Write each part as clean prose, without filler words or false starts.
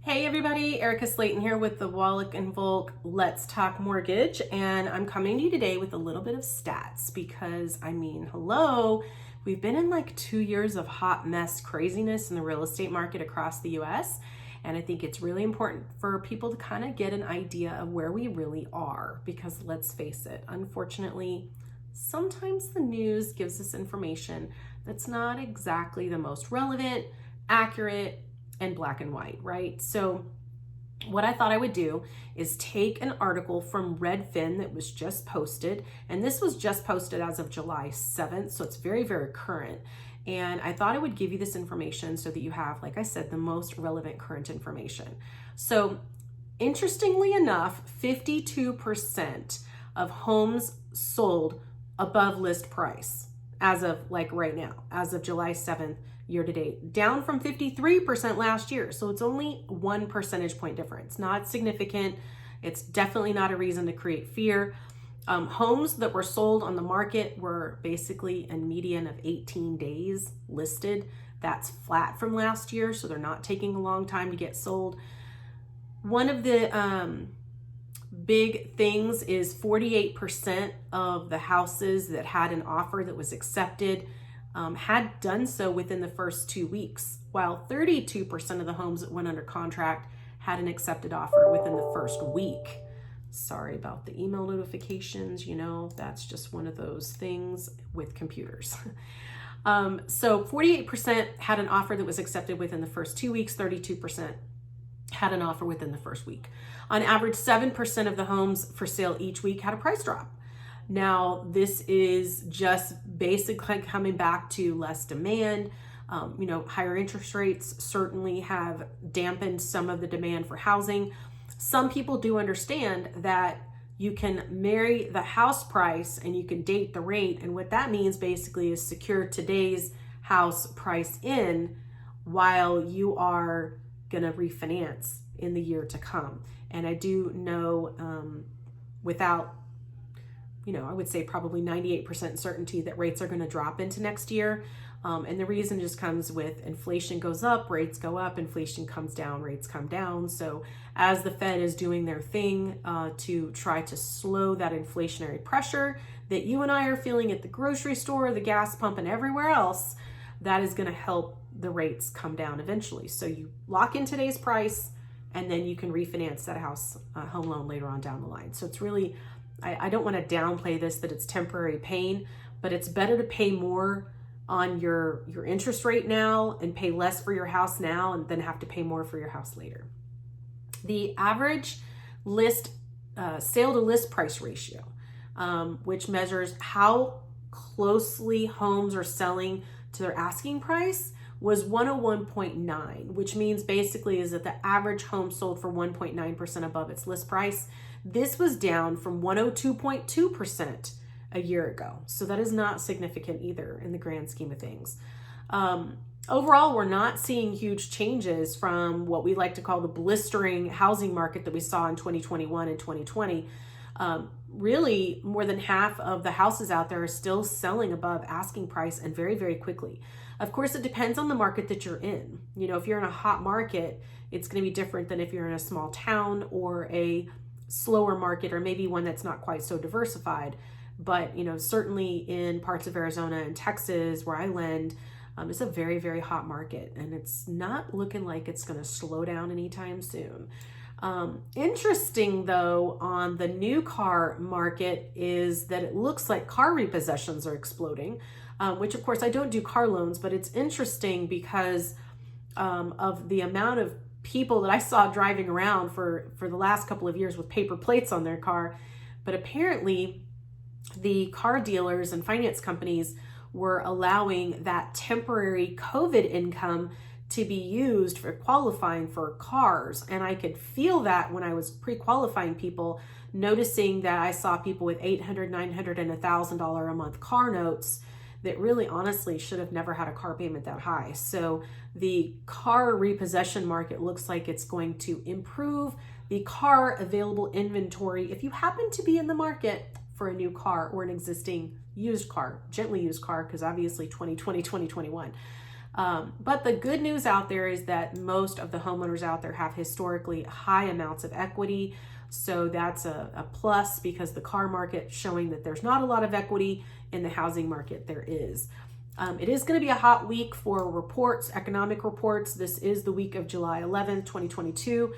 Hey everybody, Erica Slayton here with the Wallach and Volk Let's Talk Mortgage, and I'm coming to you today with a little bit of stats because, hello, we've been in like 2 years of hot mess craziness in the real estate market across the US, and I think it's really important for people to kind of get an idea of where we really are because let's face it, unfortunately, sometimes the news gives us information that's not exactly the most relevant, accurate, and black and white, right? So what I thought I would do is take an article from Redfin that was just posted, and this was just posted as of July 7th, so it's very, very current. And I thought I would give you this information so that you have, like I said, the most relevant current information. So interestingly enough, 52% of homes sold above list price as of like right now, as of July 7th, year to date, down from 53% last year. So it's only 1 percentage point difference, not significant. It's definitely not a reason to create fear. Homes that were sold on the market were basically a median of 18 days listed. That's flat from last year, so they're not taking a long time to get sold. One of the big things is 48% of the houses that had an offer that was accepted had done so within the first 2 weeks, while 32% of the homes that went under contract had an accepted offer within the first week. Sorry about the email notifications, that's just one of those things with computers. So 48% had an offer that was accepted within the first 2 weeks, 32% had an offer within the first week. On average, 7% of the homes for sale each week had a price drop. Now, this is just basically coming back to less demand. Higher interest rates certainly have dampened some of the demand for housing. Some people do understand that you can marry the house price and you can date the rate. And what that means basically is secure today's house price in while you are going to refinance in the year to come. And I do know without I would say probably 98% certainty that rates are going to drop into next year. And the reason just comes with inflation goes up, rates go up, inflation comes down, rates come down. So as the Fed is doing their thing to try to slow that inflationary pressure that you and I are feeling at the grocery store, the gas pump, and everywhere else, that is going to help the rates come down eventually. So you lock in today's price and then you can refinance that house home loan later on down the line. So it's really, I don't want to downplay this, that it's temporary pain, but it's better to pay more on your interest rate now and pay less for your house now and then have to pay more for your house later. The average sale to list price ratio, which measures how closely homes are selling to their asking price, was 101.9, which means basically is that the average home sold for 1.9% above its list price. This was down from 102.2% a year ago. So that is not significant either in the grand scheme of things. Overall, we're not seeing huge changes from what we like to call the blistering housing market that we saw in 2021 and 2020. Really, more than half of the houses out there are still selling above asking price and very, very quickly. Of course, it depends on the market that you're in. If you're in a hot market, it's going to be different than if you're in a small town or a slower market or maybe one that's not quite so diversified. But, certainly in parts of Arizona and Texas where I lend, it's a very, very hot market and it's not looking like it's going to slow down anytime soon. Interesting though, on the new car market is that it looks like car repossessions are exploding, which of course I don't do car loans, but it's interesting because of the amount of people that I saw driving around for the last couple of years with paper plates on their car. But apparently the car dealers and finance companies were allowing that temporary COVID income to be used for qualifying for cars. And I could feel that when I was pre-qualifying people, noticing that I saw people with $800, $900, and $1,000 a month car notes that really honestly should have never had a car payment that high. So the car repossession market looks like it's going to improve the car available inventory if you happen to be in the market for a new car or an existing used car, gently used car, because obviously 2020, 2021. But the good news out there is that most of the homeowners out there have historically high amounts of equity. So that's a plus, because the car market showing that there's not a lot of equity. In the housing market, there is. It is going to be a hot week for reports, economic reports. This is the week of July 11th, 2022.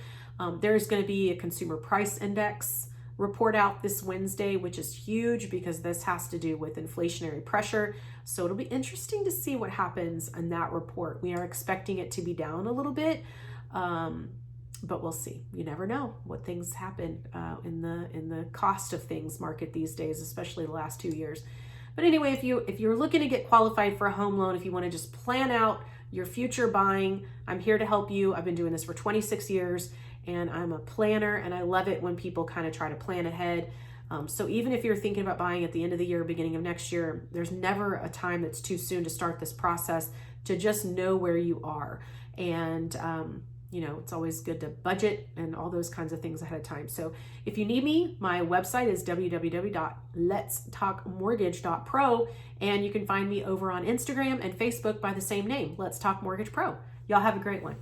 There is going to be a consumer price index report out this Wednesday, which is huge because this has to do with inflationary pressure. So it'll be interesting to see what happens in that report. We are expecting it to be down a little bit, but we'll see. You never know what things happen in the cost of things market these days, especially the last 2 years. But anyway, if you're looking to get qualified for a home loan, if you want to just plan out your future buying, I'm here to help you. I've been doing this for 26 years. And I'm a planner, and I love it when people kind of try to plan ahead. So even if you're thinking about buying at the end of the year, beginning of next year, there's never a time that's too soon to start this process, to just know where you are. And, it's always good to budget and all those kinds of things ahead of time. So if you need me, my website is www.letstalkmortgage.pro, and you can find me over on Instagram and Facebook by the same name, Let's Talk Mortgage Pro. Y'all have a great one.